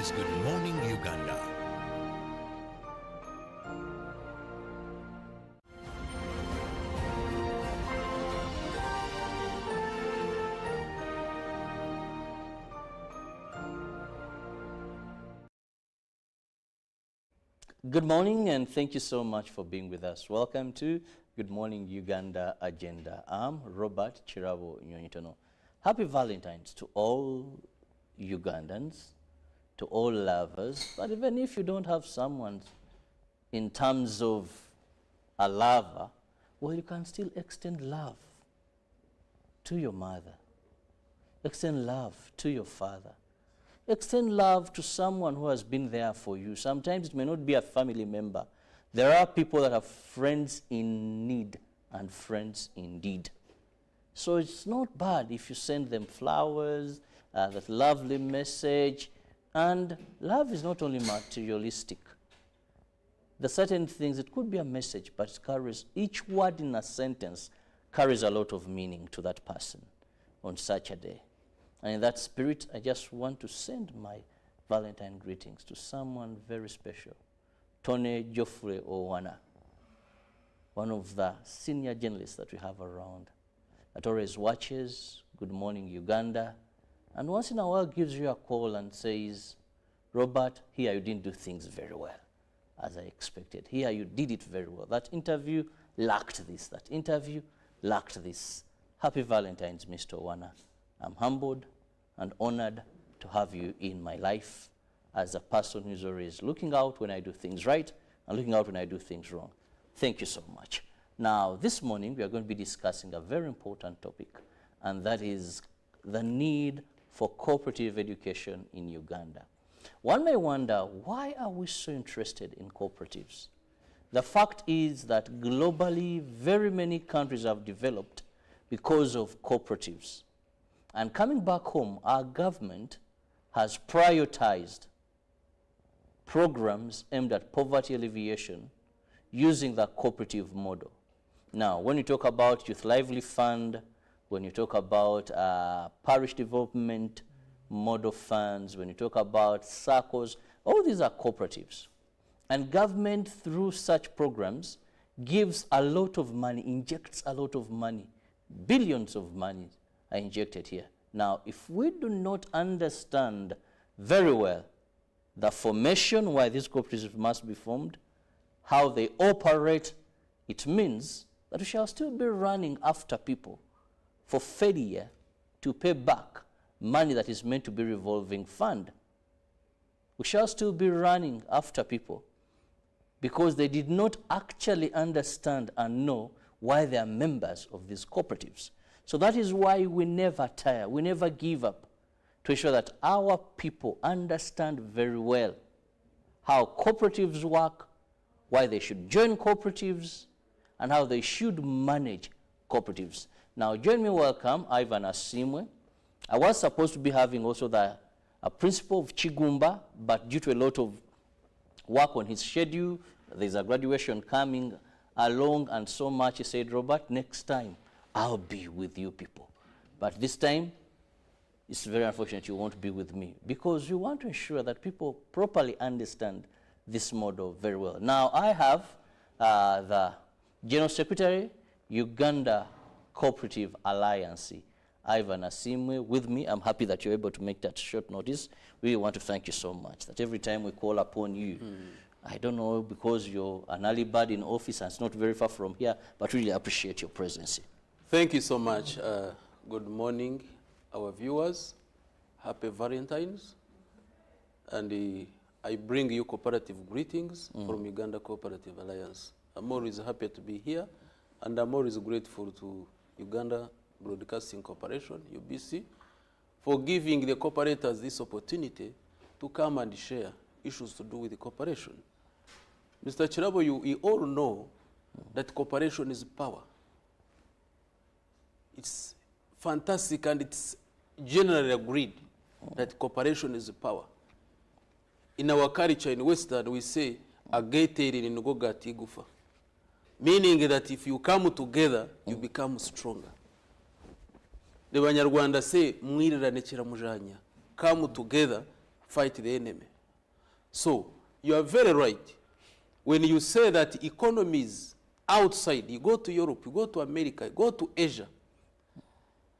is Good Morning Uganda. Good morning and thank you so much for being with us. Welcome to Good Morning Uganda Agenda. I'm Robert Chirabo Nyonyitono. Happy Valentine's to all Ugandans, to all lovers, but even if you don't have someone in terms of a lover, well, you can still extend love to your mother, extend love to your father. Extend love to someone who has been there for you. Sometimes it may not be a family member. There are people that are friends in need and friends indeed. So it's not bad if you send them flowers, that lovely message. And love is not only materialistic. The certain things, it could be a message, but it carries, each word in a sentence carries a lot of meaning to that person on such a day. And in that spirit, I just want to send my Valentine greetings to someone very special, Tony Geoffrey Owana, one of the senior journalists that we have around, that always watches Good Morning Uganda, and once in a while gives you a call and says, Robert, here you didn't do things very well, as I expected. Here you did it very well. That interview lacked this. That interview lacked this. Happy Valentine's, Mr. Owana. I'm humbled and honored to have you in my life as a person who's always looking out when I do things right and looking out when I do things wrong. Thank you so much. Now, this morning we are going to be discussing a very important topic, and that is the need for cooperative education in Uganda. One may wonder, why are we so interested in cooperatives? The fact is that globally, very many countries have developed because of cooperatives. And coming back home, our government has prioritized programs aimed at poverty alleviation using the cooperative model. Now, when you talk about Youth Lively Fund, when you talk about parish development model funds, when you talk about SACCOs, all these are cooperatives. And government, through such programs, gives a lot of money, injects a lot of money, billions of money are injected here. Now, if we do not understand very well the formation, why these cooperatives must be formed, how they operate, it means that we shall still be running after people for failure to pay back money that is meant to be revolving fund. We shall still be running after people because they did not actually understand and know why they are members of these cooperatives. So that is why we never tire, we never give up to ensure that our people understand very well how cooperatives work, why they should join cooperatives, and how they should manage cooperatives. Now, join me welcome Ivan Asimwe. I was supposed to be having also a principal of Chigumba, but due to a lot of work on his schedule, there's a graduation coming along and so much, he said, Robert, next time, I'll be with you people. But this time, it's very unfortunate you won't be with me because you want to ensure that people properly understand this model very well. Now, I have the General Secretary, Uganda Cooperative Alliance, Ivan Asimwe, with me. I'm happy that you're able to make that short notice. We want to thank you so much that every time we call upon you, I don't know, because you're an early bird in office and it's not very far from here, but really appreciate your presence. Thank you so much. Good morning, our viewers. Happy Valentine's. And I bring you cooperative greetings from Uganda Cooperative Alliance. I'm always happy to be here, and I'm always grateful to Uganda Broadcasting Corporation, UBC, for giving the cooperators this opportunity to come and share issues to do with the cooperation. Mr. Chirabo, you all know that cooperation is power. It's fantastic, and it's generally agreed that cooperation is power. In our culture in Western, we say, ageteri ningoga tigufa, meaning that if you come together, you become stronger. The Banyarwanda say, mwirira nekira mujanya, come together, fight the enemy. So you are very right. When you say that economies outside, you go to Europe, you go to America, you go to Asia,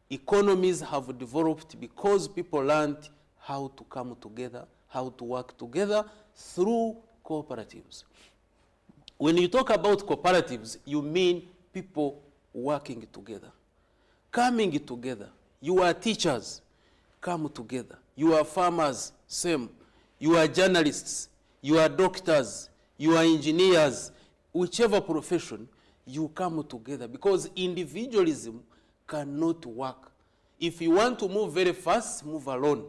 economies have developed because people learned how to come together, how to work together through cooperatives. When you talk about cooperatives, you mean people working together, coming together. You are teachers, come together. You are farmers, same. You are journalists, you are doctors, you are engineers, whichever profession, you come together because individualism cannot work. If you want to move very fast, move alone.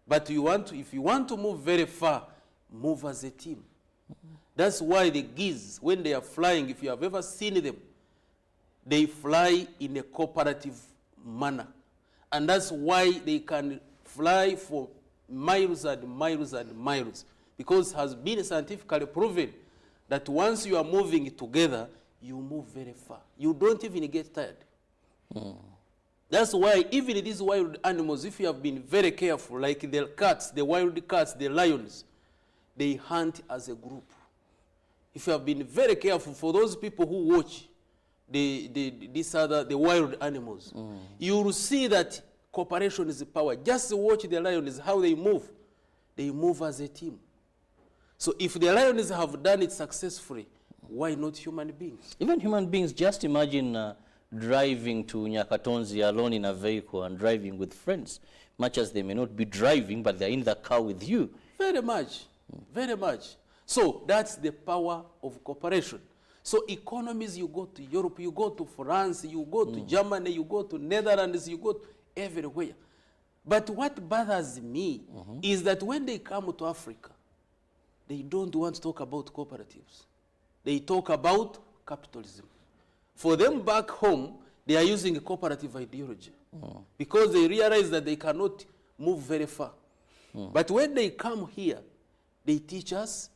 But if you want to move very far, move as a team. That's why the geese, when they are flying, if you have ever seen them, they fly in a cooperative manner. And that's why they can fly for miles and miles and miles. Because it has been scientifically proven that once you are moving together, you move very far. You don't even get tired. That's why even these wild animals, if you have been very careful, like the cats, the wild cats, the lions, they hunt as a group. If you have been very careful, for those people who watch the wild animals, you will see that cooperation is power. Just watch the lions, how they move. They move as a team. So if the lions have done it successfully, why not human beings? Even human beings, just imagine driving to Nyakatonzi alone in a vehicle and driving with friends, much as they may not be driving, but they're in the car with you. Very much, very much. So that's the power of cooperation. So economies, you go to Europe, you go to France, you go to Germany, you go to Netherlands, you go to everywhere. But what bothers me is that when they come to Africa, they don't want to talk about cooperatives. They talk about capitalism. For them back home, they are using a cooperative ideology because they realize that they cannot move very far. But when they come here, they teach us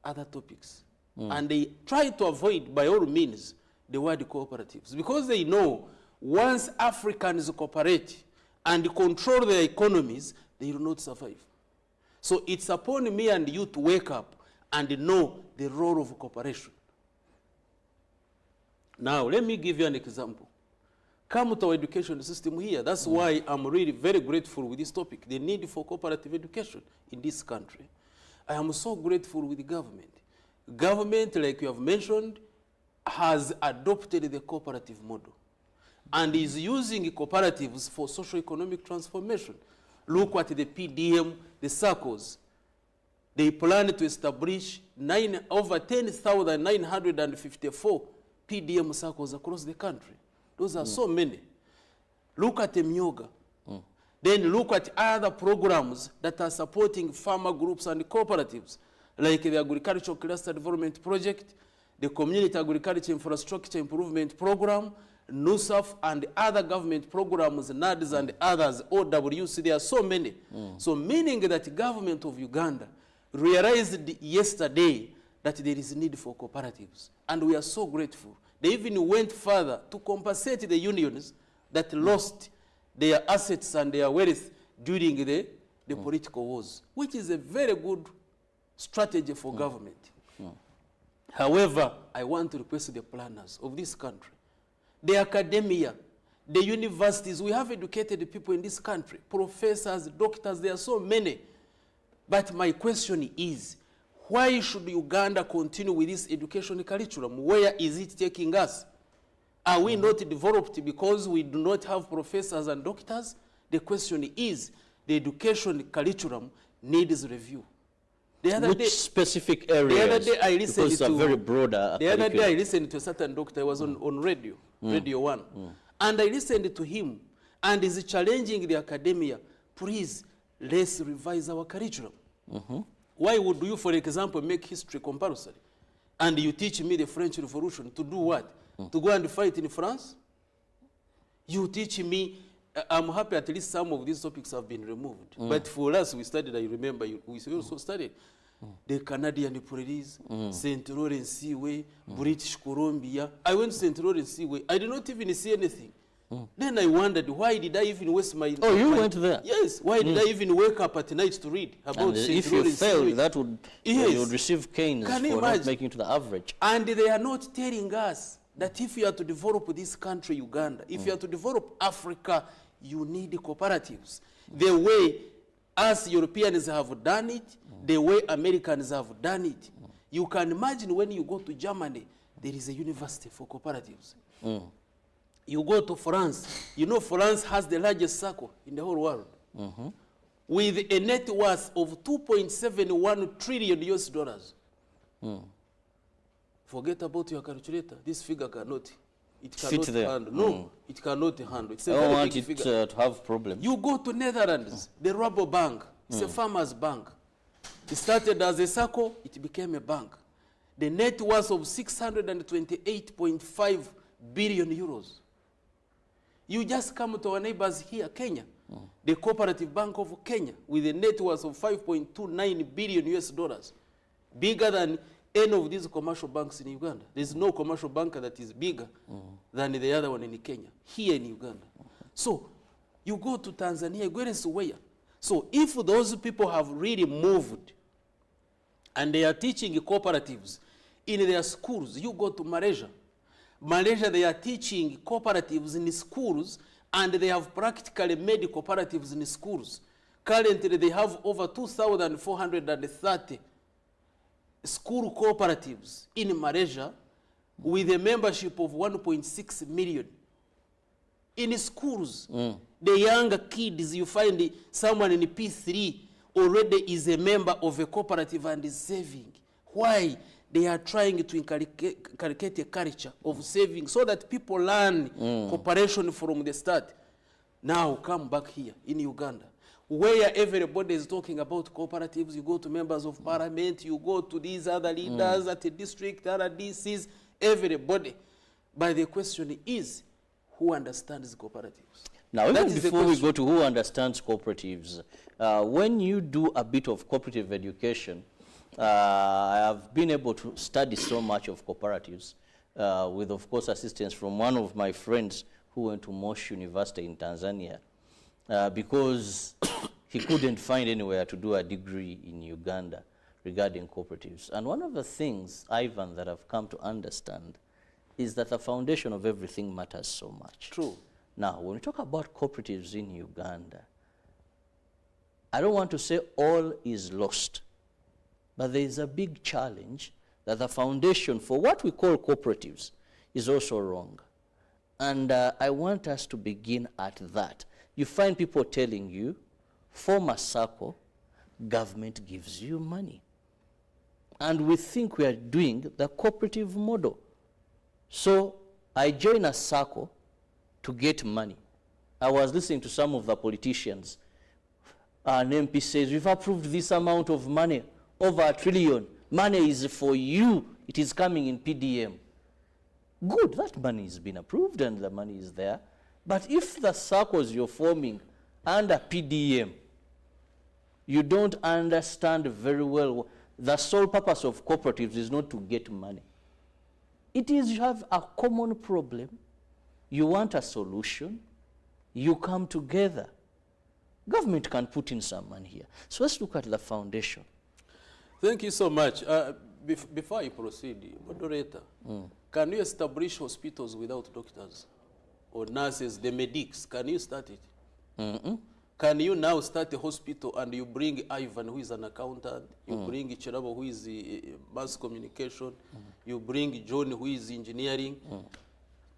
other topics. And they try to avoid, by all means, the word cooperatives. Because they know once Africans cooperate and control their economies, they will not survive. So it's upon me and you to wake up and know the role of cooperation. Now, let me give you an example. Come to our education system here. That's why I'm really very grateful with this topic, the need for cooperative education in this country. I am so grateful with the government. Government, like you have mentioned, has adopted the cooperative model and is using cooperatives for socio-economic transformation. Look at the PDM, the circles. They plan to establish over 10,954 PDM circles across the country. Those are so many. Look at the Myoga. Then look at other programs that are supporting farmer groups and cooperatives, like the Agricultural Cluster Development Project, the Community Agriculture Infrastructure Improvement Program, NUSAF, and other government programs, NADS and others, OWC. There are so many. So meaning that the government of Uganda realized yesterday that there is need for cooperatives. And we are so grateful. They even went further to compensate the unions that lost their assets and their wealth during the political wars, which is a very good strategy for government. However, I want to request the planners of this country, the academia, the universities. We have educated people in this country, professors, doctors, there are so many. But my question is, why should Uganda continue with this education curriculum? Where is it taking us? Are we not developed because we do not have professors and doctors? The question is, the education curriculum needs review. Which specific areas? The other day I listened because it's a very broader The other day I listened to a certain doctor. I was on radio, Radio 1. And I listened to him, and he's challenging the academia, please, let's revise our curriculum. Why would you, for example, make history compulsory? And you teach me the French Revolution to do what? To go and fight in France? You teach me, I'm happy at least some of these topics have been removed. But for us, we studied, I remember, we also studied the Canadian police, St. Lawrence Seaway, British Columbia. I went to St. Lawrence Seaway. I did not even see anything. Then I wondered, why did I even waste my... Oh, you went there? Yes. Why did I even wake up at night to read about And if you failed, that would, you would receive canes for not making to the average. And they are not telling us that if you are to develop this country, Uganda, if you are to develop Africa, you need cooperatives. The way us Europeans have done it, the way Americans have done it. You can imagine when you go to Germany, there is a university for cooperatives. You go to France, you know France has the largest circle in the whole world. With a net worth of 2.71 trillion US dollars. Forget about your calculator. This figure cannot. It cannot handle. No, it cannot handle. It's a very big figure. To have problems. You go to Netherlands, the Rabobank. It's a farmer's bank. It started as a circle, it became a bank. The net worth of 628.5 billion euros. You just come to our neighbors here, Kenya, the Cooperative Bank of Kenya, with a net worth of 5.29 billion US dollars, bigger than any of these commercial banks in Uganda. There's no commercial bank that is bigger than the other one in Kenya, here in Uganda. So you go to Tanzania, you go elsewhere. So if those people have really moved and they are teaching cooperatives in their schools, you go to Malaysia. Malaysia, they are teaching cooperatives in schools, and they have practically made cooperatives in schools. Currently, they have over 2,430 school cooperatives in Malaysia with a membership of 1.6 million. In schools, the younger kids, you find someone in P3 already is a member of a cooperative and is saving. Why? They are trying to inculcate a culture of saving so that people learn cooperation from the start. Now come back here in Uganda, where everybody is talking about cooperatives. You go to members of parliament, you go to these other leaders at the district, other DCs, everybody. But the question is, who understands cooperatives? Now, even before we go to who understands cooperatives, when you do a bit of cooperative education, I have been able to study so much of cooperatives with, of course, assistance from one of my friends who went to Mosh University in Tanzania because he couldn't find anywhere to do a degree in Uganda regarding cooperatives. And one of the things, Ivan, that I've come to understand is that the foundation of everything matters so much. True. Now, when we talk about cooperatives in Uganda, I don't want to say all is lost. But there is a big challenge that the foundation for what we call cooperatives is also wrong. And I want us to begin at that. You find people telling you, form a circle, government gives you money. And we think we are doing the cooperative model. So I join a circle to get money. I was listening to some of the politicians. An MP says, we've approved this amount of money, over $1 trillion. Money is for you. It is coming in PDM. Good, that money has been approved and the money is there. But if the circles you're forming under PDM, you don't understand very well, the sole purpose of cooperatives is not to get money. It is you have a common problem, you want a solution, you come together. Government can put in some money here. So let's look at the foundation. Thank you so much. Before I proceed, moderator, can you establish hospitals without doctors or nurses, the medics? Can you start it? Can you now start a hospital and you bring Ivan, who is an accountant, you bring Chirabo, who is mass communication, you bring John, who is engineering,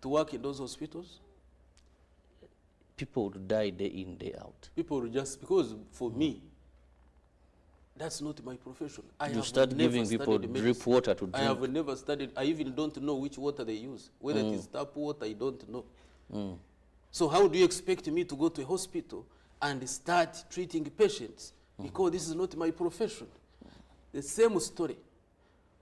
to work in those hospitals? People would die day in, day out. People would just, because for me, that's not my profession. You start giving people drip water to drink. I have never studied. I even don't know which water they use. Whether it is tap water, I don't know. So how do you expect me to go to a hospital and start treating patients? Because this is not my profession. The same story.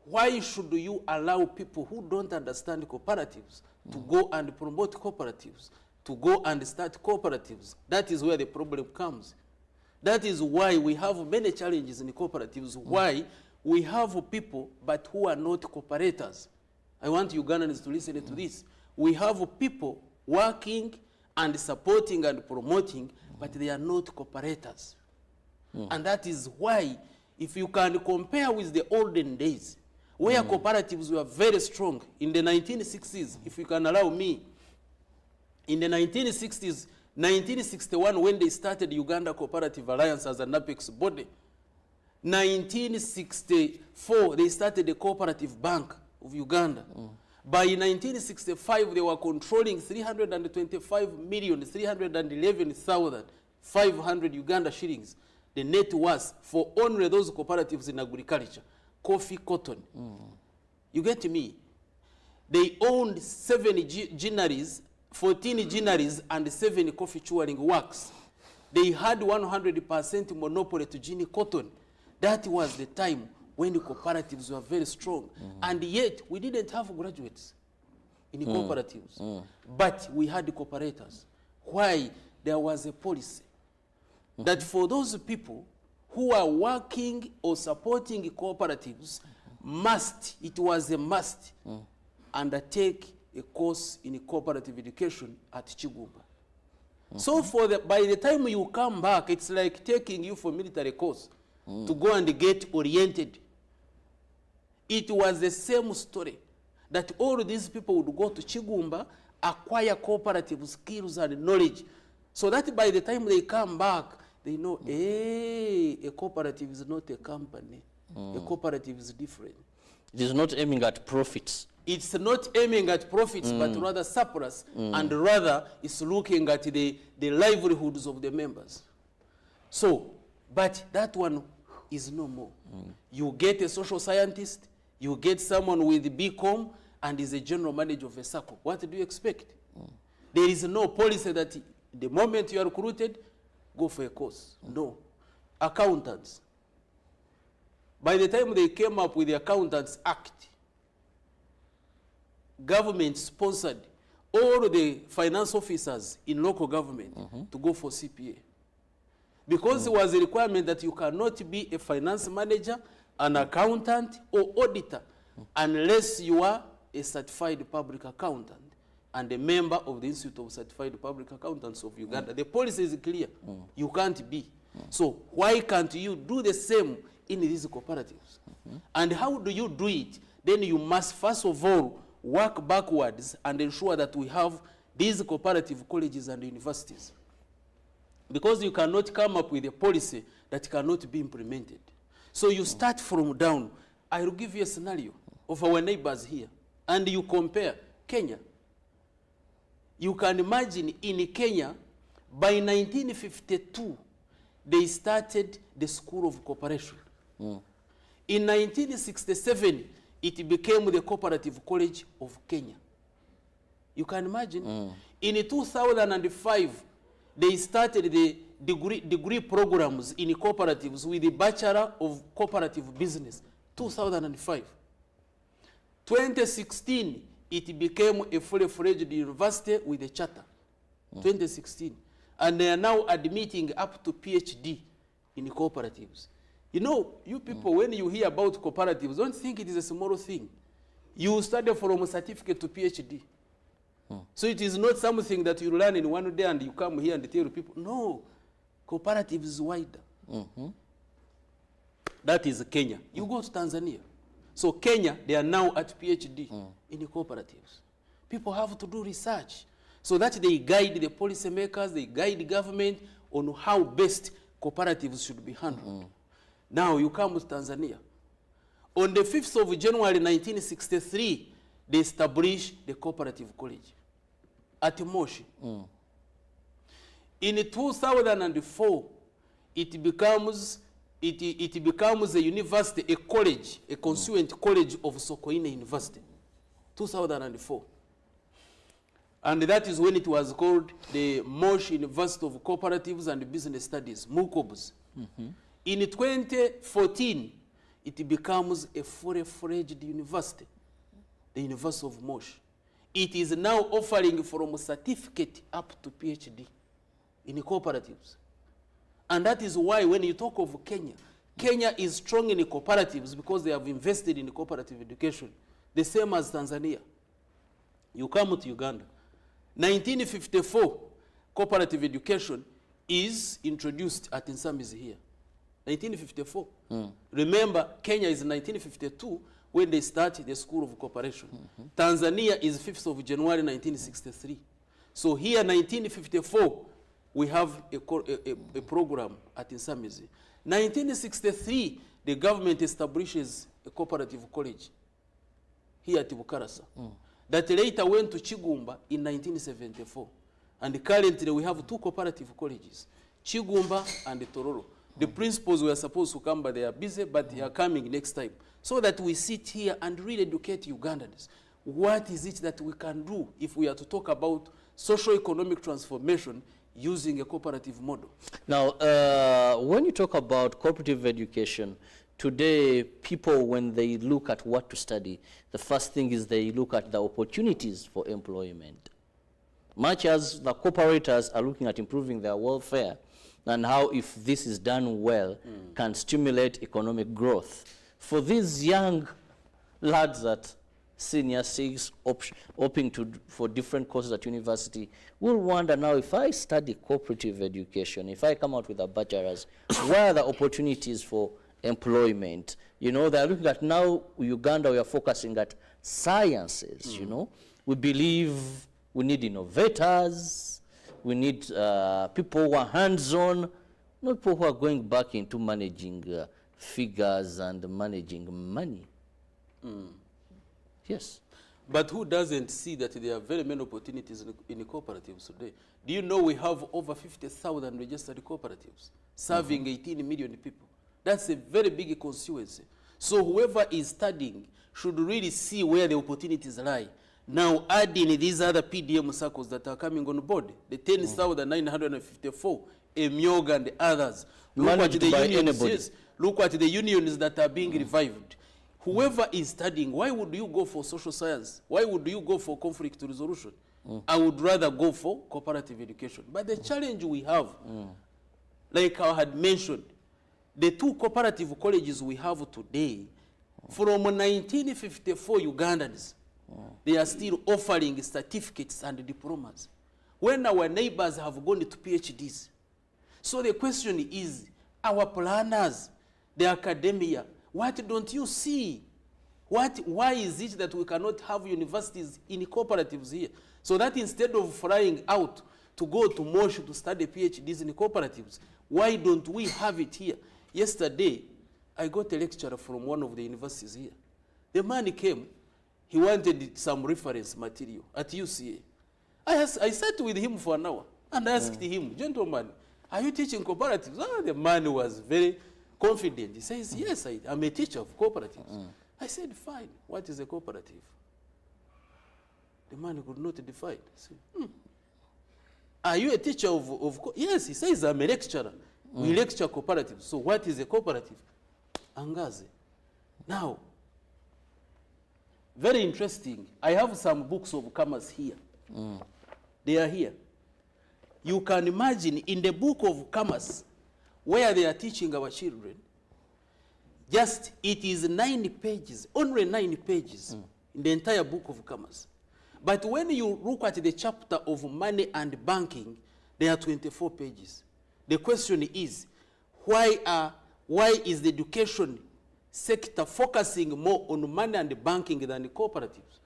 Why should you allow people who don't understand cooperatives to go and promote cooperatives, to go and start cooperatives? That is where the problem comes. That is why we have many challenges in cooperatives, why we have people but who are not cooperators. I want Ugandans to listen to this. We have people working and supporting and promoting, but they are not cooperators. And that is why, if you can compare with the olden days, where cooperatives were very strong in the 1960s, if you can allow me, in the 1960s, 1961, when they started Uganda Cooperative Alliance as an apex body, 1964, they started the Cooperative Bank of Uganda. By 1965, they were controlling 325,311,500 Uganda shillings. The net worth for only those cooperatives in agriculture, coffee, cotton. You get me? They owned 7 ginneries, 14 ginneries, and 7 coffee chewing works. They had 100% monopoly to gin cotton. That was the time when the cooperatives were very strong. And yet, we didn't have graduates in the cooperatives. But we had the cooperators. Why? There was a policy that for those people who are working or supporting cooperatives, it was a must, undertake a course in cooperative education at Chigumba. So by the time you come back, it's like taking you for military course to go and get oriented. It was the same story, that all these people would go to Chigumba, acquire cooperative skills and knowledge, so that by the time they come back, they know, hey, a cooperative is not a company. A cooperative is different. It is not aiming at profits. It's not aiming at profits, but rather surplus, and rather it's looking at the livelihoods of the members. So, but that one is no more. You get a social scientist, you get someone with BCom, and is a general manager of a circle. What do you expect? There is no policy that the moment you are recruited, go for a course. No. Accountants. By the time they came up with the Accountants Act, government sponsored all the finance officers in local government to go for CPA. Because it was a requirement that you cannot be a finance manager, an accountant, or auditor unless you are a certified public accountant and a member of the Institute of Certified Public Accountants of Uganda. The policy is clear. You can't be. So why can't you do the same in these cooperatives? And how do you do it? Then you must first of all work backwards and ensure that we have these cooperative colleges and universities. Because you cannot come up with a policy that cannot be implemented. So you start from down. I will give you a scenario of our neighbors here. And you compare Kenya. You can imagine in Kenya, by 1952, they started the School of Cooperation. In 1967, it became the Cooperative College of Kenya. You can imagine. In 2005, they started the degree programs in cooperatives with the Bachelor of Cooperative Business, 2005. 2016, it became a fully-fledged university with a charter, 2016. And they are now admitting up to PhD in cooperatives. You know, you people, when you hear about cooperatives, don't think it is a small thing. You study from a certificate to PhD. So it is not something that you learn in one day and you come here and tell people. No, cooperative is wider. That is Kenya. You go to Tanzania. So Kenya, they are now at PhD in the cooperatives. People have to do research so that they guide the policymakers, they guide the government on how best cooperatives should be handled. Now you come to Tanzania. On the 5th of January 1963, they established the Cooperative College at Moshi. In 2004, it becomes a university, a college, a constituent college of Sokoine University, 2004. And that is when it was called the Moshi University of Cooperatives and Business Studies, MUCOBS. In 2014, it becomes a fully-fledged university, the University of Moshi. It is now offering from a certificate up to PhD in cooperatives. And that is why when you talk of Kenya, Kenya is strong in cooperatives because they have invested in cooperative education, the same as Tanzania. You come to Uganda. 1954, cooperative education is introduced at Nsamizi here. 1954. Remember, Kenya is 1952 when they started the School of Cooperation. Tanzania is 5th of January 1963. So here, 1954, we have a program at Nsamizi. 1963, the government establishes a cooperative college here at Bukarasa. That later went to Chigumba in 1974. And currently we have 2 cooperative colleges, Chigumba and Tororo. The principals were supposed to come, but they are busy, but they are coming next time. So that we sit here and really educate Ugandans. What is it that we can do if we are to talk about socio-economic transformation using a cooperative model? Now, when you talk about cooperative education, today people, when they look at what to study, the first thing is they look at the opportunities for employment. Much as the cooperators are looking at improving their welfare and how, if this is done well, can stimulate economic growth. For these young lads at senior 6 opting for different courses at university, will wonder now, if I study cooperative education, if I come out with a bachelor's, where are the opportunities for employment? You know, they're looking at now, Uganda, we are focusing at sciences, you know. We believe we need innovators, we need people who are hands-on, not people who are going back into managing figures and managing money. Yes. But who doesn't see that there are very many opportunities in the cooperatives today? Do you know we have over 50,000 registered cooperatives serving 18 million people? That's a very big constituency. So whoever is studying should really see where the opportunities lie. Now adding these other PDM circles that are coming on board, the 10,954, Emyoga and the others. Look at the unions, yes, look at the unions that are being revived. Whoever is studying, why would you go for social science? Why would you go for conflict resolution? I would rather go for cooperative education. But the challenge we have, like I had mentioned, the 2 cooperative colleges we have today, from 1954 Ugandans, they are still offering certificates and diplomas, when our neighbors have gone to PhDs. So the question is, our planners, the academia, what don't you see? Why is it that we cannot have universities in cooperatives here? So that instead of flying out to go to Moshi to study PhDs in cooperatives, why don't we have it here? Yesterday, I got a lecturer from one of the universities here. The man came, he wanted some reference material at UCA. I sat with him for an hour and asked him, gentlemen, are you teaching cooperatives? Oh, the man was very confident. He says, yes, I'm a teacher of cooperatives. I said, fine, what is a cooperative? The man could not define. I said, are you a teacher of yes, he says, I'm a lecturer. We lecture cooperatives. So what is a cooperative? Angaze. Now, very interesting. I have some books of commerce here. They are here. You can imagine in the book of commerce, where they are teaching our children, just it is 9 pages, only 9 pages in the entire book of commerce. But when you look at the chapter of money and banking, there are 24 pages. The question is, why is the education sector focusing more on money and banking than the cooperatives?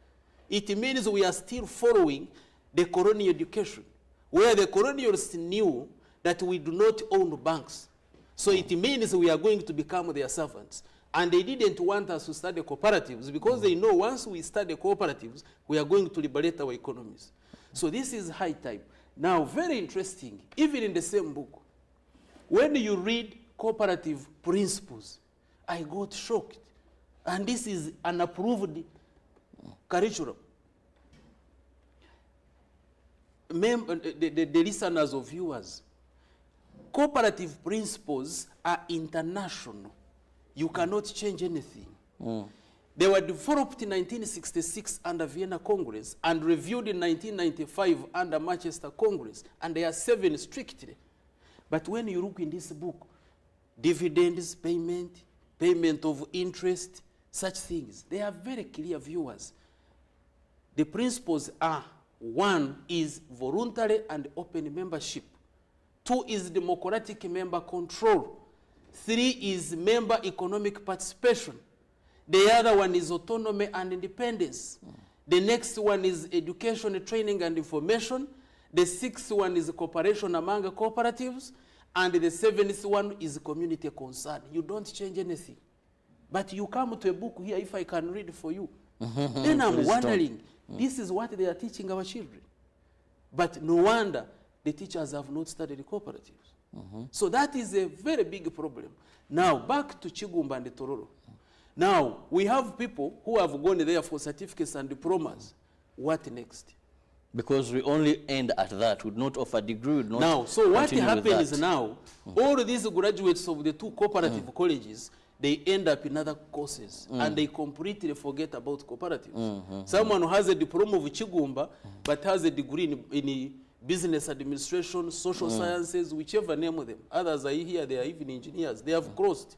It means we are still following the colonial education, where the colonials knew that we do not own banks. So it means we are going to become their servants. And they didn't want us to study cooperatives because they know once we study cooperatives, we are going to liberate our economies. So this is high time. Now, very interesting, even in the same book, when you read cooperative principles, I got shocked. And this is an approved curriculum. The listeners or viewers, cooperative principles are international. You cannot change anything. They were developed in 1966 under Vienna Congress and reviewed in 1995 under Manchester Congress, and they are 7 strictly. But when you look in this book, dividends, payment of interest, such things, they are very clear, viewers. The principles are One is voluntary and open membership. 2 is democratic member control. 3 is member economic participation. The other one is autonomy and independence. The next one is education, training, and information. The 6th one is cooperation among cooperatives. And the 7th one is community concern. You don't change anything. But you come to a book here, if I can read for you. Then I'm wondering, this is what they are teaching our children. But no wonder the teachers have not studied cooperatives. So that is a very big problem. Now, back to Chigumba and Tororo. Now, we have people who have gone there for certificates and diplomas. What next? Because we only end at that, would not offer degree, would not now, so what happens is now, all these graduates of the 2 cooperative colleges, they end up in other courses, and they completely forget about cooperatives. Someone who has a diploma of Chigumba, but has a degree in business administration, social sciences, whichever name of them. Others are here, they are even engineers. They have crossed.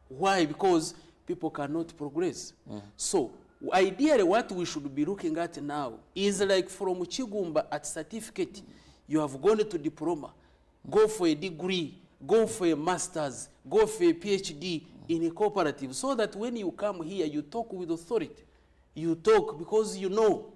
Why? Because people cannot progress. So, ideally, what we should be looking at now is like from Chigumba at certificate, you have gone to diploma, go for a degree, go for a master's, go for a PhD in a cooperative, so that when you come here, you talk with authority. You talk because you know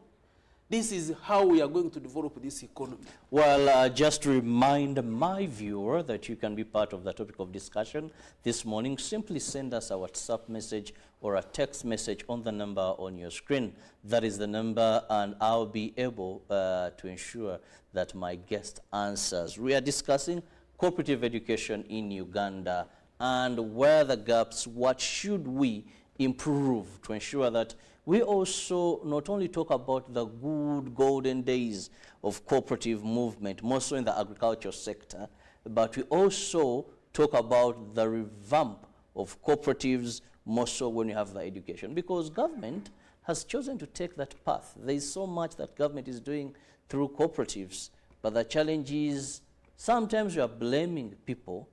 this is how we are going to develop this economy. Well, just to remind my viewer that you can be part of the topic of discussion this morning, simply send us a WhatsApp message or a text message on the number on your screen. That is the number, and I'll be able to ensure that my guest answers. We are discussing cooperative education in Uganda and where the gaps, what should we improve to ensure that we also not only talk about the good golden days of cooperative movement, more so in the agricultural sector, but we also talk about the revamp of cooperatives, more so when you have the education. Because government has chosen to take that path. There is so much that government is doing through cooperatives, but the challenge is sometimes we are blaming people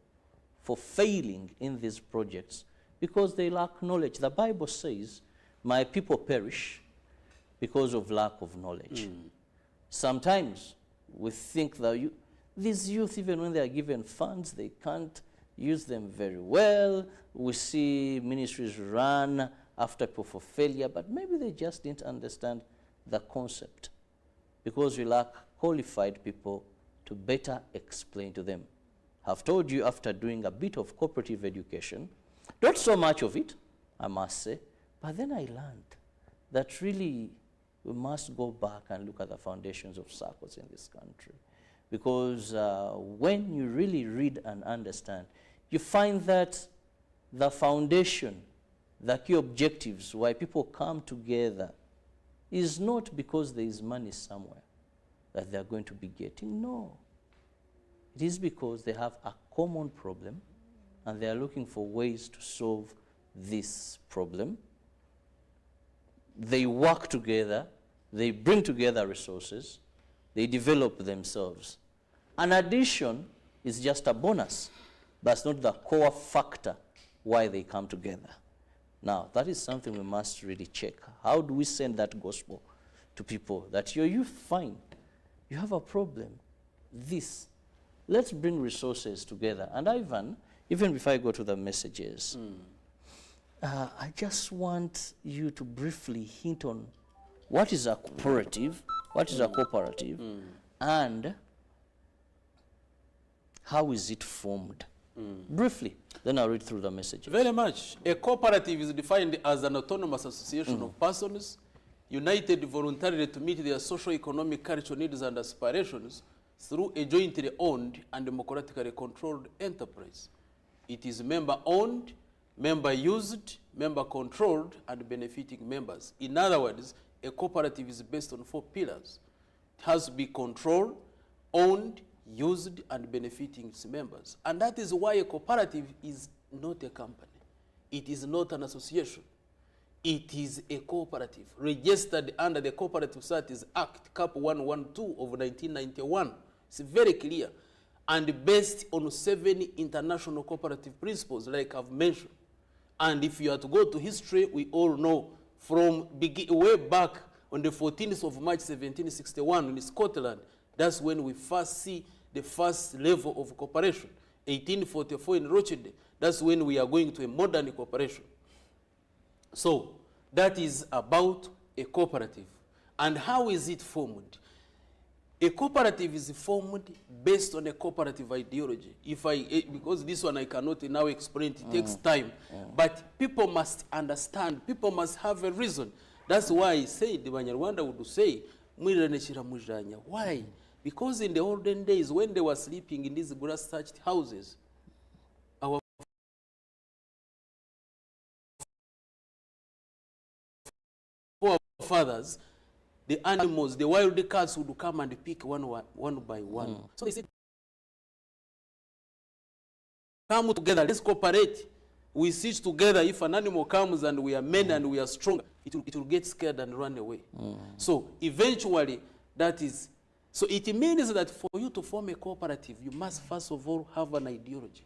for failing in these projects because they lack knowledge. The Bible says, my people perish because of lack of knowledge. Sometimes we think that these youth, even when they are given funds, they can't use them very well. We see ministries run after people for failure, but maybe they just didn't understand the concept because we lack qualified people to better explain to them. I've told you after doing a bit of cooperative education, not so much of it, I must say, but then I learned that really we must go back and look at the foundations of circles in this country. Because when you really read and understand, you find that the foundation, the key objectives, why people come together is not because there is money somewhere that they are going to be getting. No. It is because they have a common problem and they are looking for ways to solve this problem. They work together, they bring together resources, they develop themselves. An addition is just a bonus, but it's not the core factor why they come together. Now, that is something we must really check. How do we send that gospel to people that your youth find you have a problem, this, let's bring resources together. And Ivan, even before I go to the messages, I just want you to briefly hint on what is a cooperative, and how is it formed? Briefly, then I'll read through the message. Very much. A cooperative is defined as an autonomous association of persons united voluntarily to meet their social, economic, cultural needs and aspirations through a jointly owned and democratically controlled enterprise. It is member-owned, member-used, member-controlled, and benefiting members. In other words, a cooperative is based on 4 pillars. It has to be controlled, owned, used, and benefiting its members. And that is why a cooperative is not a company. It is not an association. It is a cooperative registered under the Cooperative Societies Act, Cap 112 of 1991. It's very clear. And based on 7 international cooperative principles, like I've mentioned. And if you are to go to history, we all know from way back on the 14th of March 1761 in Scotland. That's when we first see the first level of cooperation. 1844 in Rochdale, that's when we are going to a modern cooperation. So that is about a cooperative. And how is it formed? A cooperative is formed based on a cooperative ideology. Because this one I cannot now explain, it takes time. But people must understand, people must have a reason. That's why I said, the Banyarwanda would say, why? Because in the olden days, when they were sleeping in these grass-thatched houses, our forefathers, the animals, the wild cats would come and pick one by one. So they said, come together, let's cooperate. We sit together. If an animal comes and we are men and we are strong, it will get scared and run away. So eventually, that is... So it means that for you to form a cooperative, you must first of all have an ideology.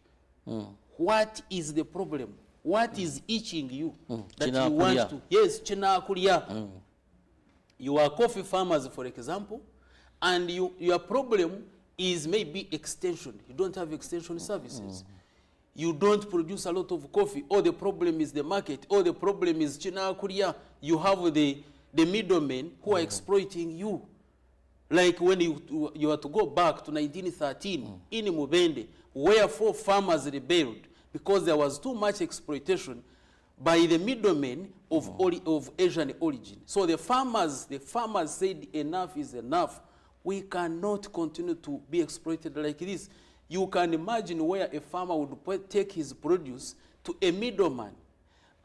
What is the problem? What is itching you that you want to? Yes, china kulia. You are coffee farmers, for example, and your problem is maybe extension. You don't have extension services. You don't produce a lot of coffee. Or the problem is the market. Or the problem is china kulia. You have the middlemen who are exploiting you. Like when you are to go back to 1913 in Mubende, where 4 farmers rebelled because there was too much exploitation by the middlemen of Asian origin. So the farmers said enough is enough. We cannot continue to be exploited like this. You can imagine where a farmer would take his produce to a middleman,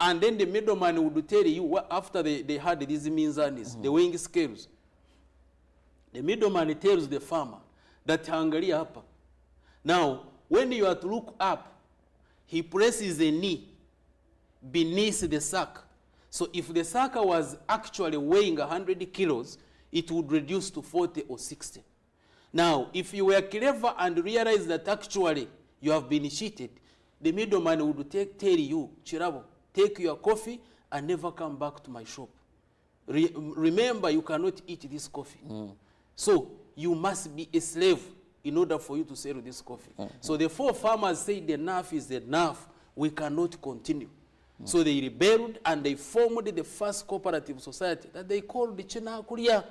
and then the middleman would tell you, after they had these minzanis, the weighing scales, the middleman tells the farmer that angalia hapa. Now, when you are to look up, he presses a knee beneath the sack. So if the sack was actually weighing 100 kilos, it would reduce to 40 or 60. Now, if you were clever and realize that actually you have been cheated, the middleman would tell you, Chirabo, take your coffee and never come back to my shop. Remember, you cannot eat this coffee. So you must be a slave in order for you to sell this coffee. So the 4 farmers said enough is enough. We cannot continue. So they rebelled and they formed the first cooperative society that they called the China Kuria.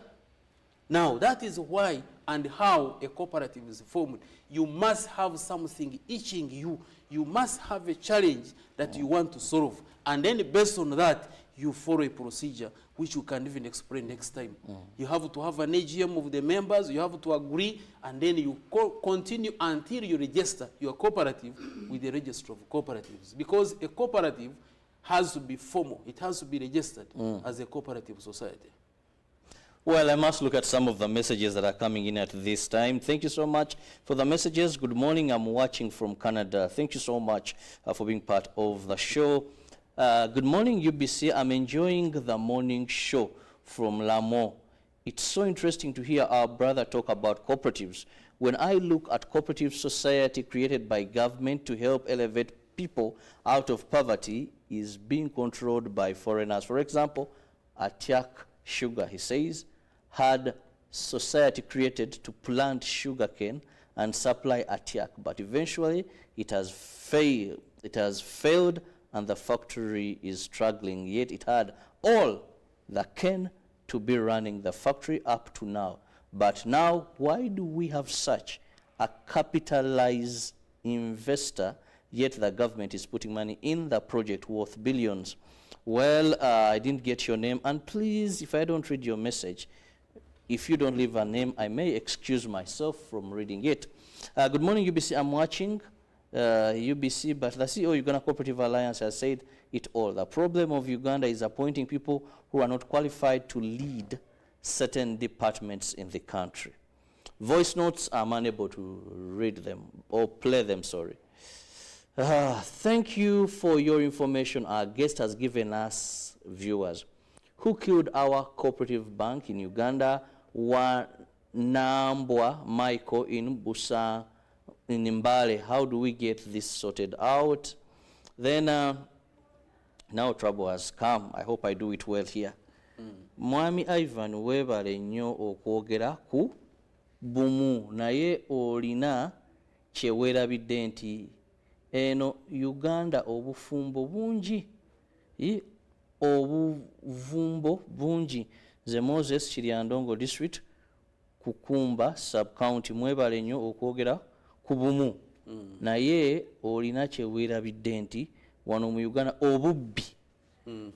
Now that is why and how a cooperative is formed. You must have something itching you. You must have a challenge that you want to solve. And then based on that, you follow a procedure which you can even explain next time. You have to have an AGM of the members, you have to agree, and then you continue until you register your cooperative with the register of cooperatives. Because a cooperative has to be formal. It has to be registered as a cooperative society. Well, I must look at some of the messages that are coming in at this time. Thank you so much for the messages. Good morning. I'm watching from Canada. Thank you so much for being part of the show. Good morning, UBC. I'm enjoying the morning show from Lamo. It's so interesting to hear our brother talk about cooperatives. When I look at cooperative society created by government to help elevate people out of poverty is being controlled by foreigners. For example, Atiak Sugar, he says, had society created to plant sugarcane and supply Atiak, but eventually it has failed. It has failed and the factory is struggling, yet it had all the cane to be running the factory up to now. But now, why do we have such a capitalized investor, yet the government is putting money in the project worth billions? Well, I didn't get your name, and please, if I don't read your message, if you don't leave a name, I may excuse myself from reading it. Good morning, UBC. I'm watching UBC, but the CEO Uganda Cooperative Alliance has said it all. The problem of Uganda is appointing people who are not qualified to lead certain departments in the country. Voice notes, I'm unable to read them or play them, sorry. Thank you for your information. Our guest has given us viewers. Who killed our cooperative bank in Uganda? Nambwa Michael in Busa in Mbale. How do we get this sorted out? Then now trouble has come. I hope I do it well here. Mwami Ivan weebale nnyo okwogera ku bumu, naye olina kye weerabidde nti eno Uganda obufumbo bungi, obuvumbo bungi. Nze Moses Kiryandongo District Kukumba Sub-County, mwebale nnyo okwogera ku bumu, naye olina kye weerabidde nti wano mu Uganda obubbi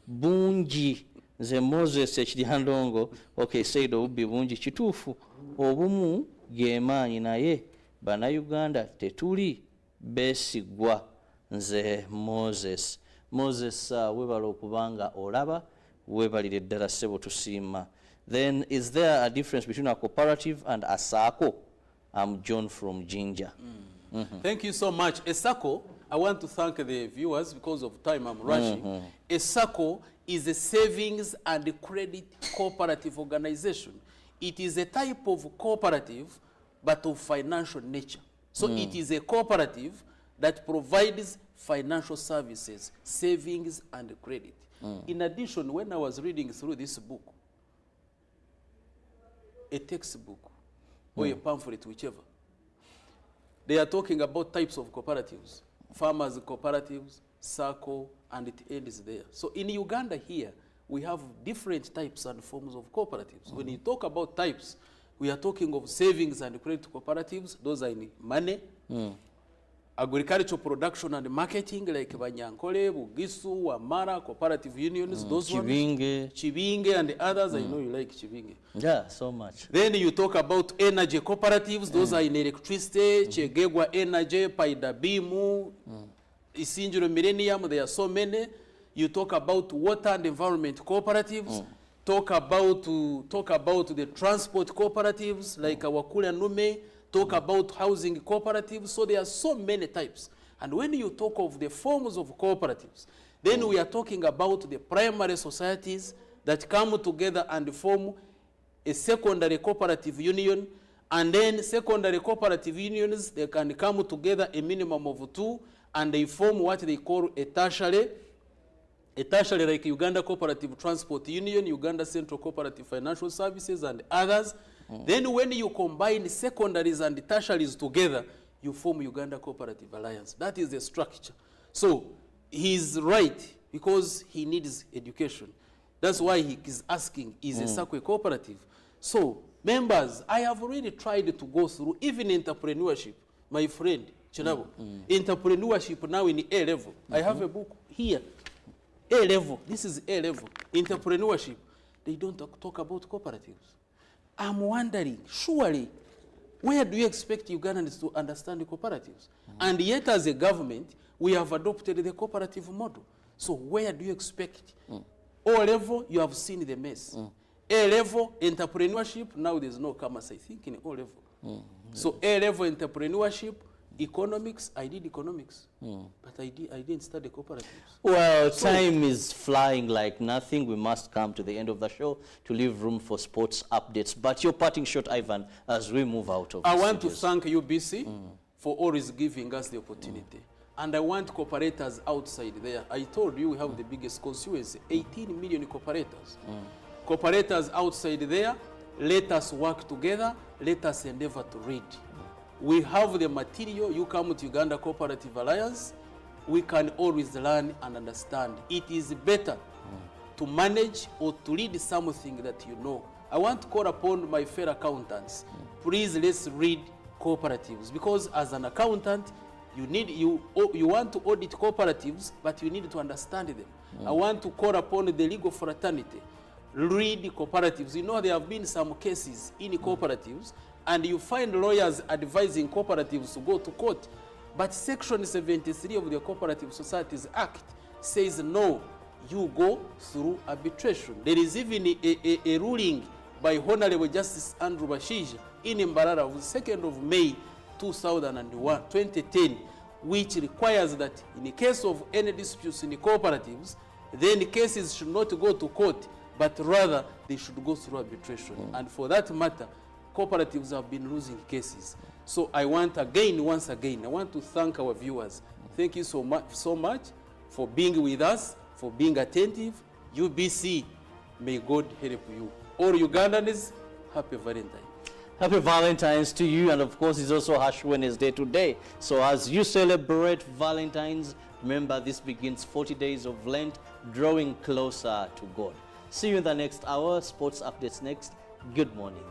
bungi. Nze Moses Kiryandongo said obubbi bungi. Kituufu obumu gemaanyi, naye bannayuganda tetuli beesigwa. Nze Moses weebala okubanga olaba, weebalire ddala ssebo tusiima. Then is there a difference between a cooperative and a SACCO? I'm John from Jinja. Thank you so much. A SACCO, I want to thank the viewers because of time I'm rushing. A SACCO is a savings and credit cooperative organization. It is a type of cooperative but of financial nature. So it is a cooperative that provides financial services, savings and credit. In addition, when I was reading through this book, a textbook or a pamphlet, whichever, they are talking about types of cooperatives, farmers cooperatives, SACCO, and it ends there. So in Uganda here, we have different types and forms of cooperatives. When you talk about types, we are talking of savings and credit cooperatives. Those are in money. Agricultural production and marketing, like Banyankole, Bugisu, Wamara, cooperative unions, those Chibinge. ones. Chibinge and the others. I know you like Chibinge. Yeah, so much. Then you talk about energy cooperatives. Those are in electricity, Chegegwa Energy, Paida Bimu, Isinjuro Millennium. There are so many. You talk about water and environment cooperatives. Talk about the transport cooperatives like Wakula Nume. Talk about housing cooperatives. So there are so many types. And when you talk of the forms of cooperatives, then we are talking about the primary societies that come together and form a secondary cooperative union. And then secondary cooperative unions, they can come together a minimum of 2, and they form what they call a tertiary like Uganda Cooperative Transport Union, Uganda Central Cooperative Financial Services, and others. Then when you combine secondaries and tertiaries together, you form Uganda Cooperative Alliance. That is the structure. So he's right, because he needs education. That's why he is asking, is a SACCO a cooperative? So members, I have already tried to go through even entrepreneurship. My friend, Chinabo, entrepreneurship now in A level. I have a book here. A level, this is A level. Entrepreneurship, they don't talk about cooperatives. I'm wondering, surely, where do you expect Ugandans to understand the cooperatives? And yet, as a government, we have adopted the cooperative model. So where do you expect? O level, you have seen the mess. A level, entrepreneurship, now there's no commerce, I think, in O level. So A level entrepreneurship, economics, I did economics, but I didn't study cooperatives. Well, time is flying like nothing. We must come to the end of the show to leave room for sports updates. But your parting shot, Ivan, as we move out of I want to thank UBC for always giving us the opportunity. And I want cooperators outside there. I told you we have the biggest constituency, 18 million cooperators. Cooperators outside there, let us work together, let us endeavor to read. We have the material. You come to Uganda Cooperative Alliance, we can always learn and understand. It is better to manage or to read something that you know. I want to call upon my fellow accountants. Please, let's read cooperatives, because as an accountant, you want to audit cooperatives, but you need to understand them. I want to call upon the legal fraternity. Read cooperatives. You know, there have been some cases in cooperatives, and you find lawyers advising cooperatives to go to court. But Section 73 of the Cooperative Societies Act says no, you go through arbitration. There is even a ruling by Honorable Justice Andrew Bashija in Mbarara of the 2nd of May 2010, which requires that in the case of any disputes in the cooperatives, then the cases should not go to court, but rather they should go through arbitration. And for that matter, cooperatives have been losing cases. So I want once again, I want to thank our viewers. Thank you so much for being with us, for being attentive. UBC, May God help you. All Ugandans, happy Valentine. Happy Valentine's to you, and of course it's also Ash Wednesday today. So as you celebrate Valentine's, remember this begins 40 days of Lent, drawing closer to God. See you in the next hour. Sports updates next. Good morning.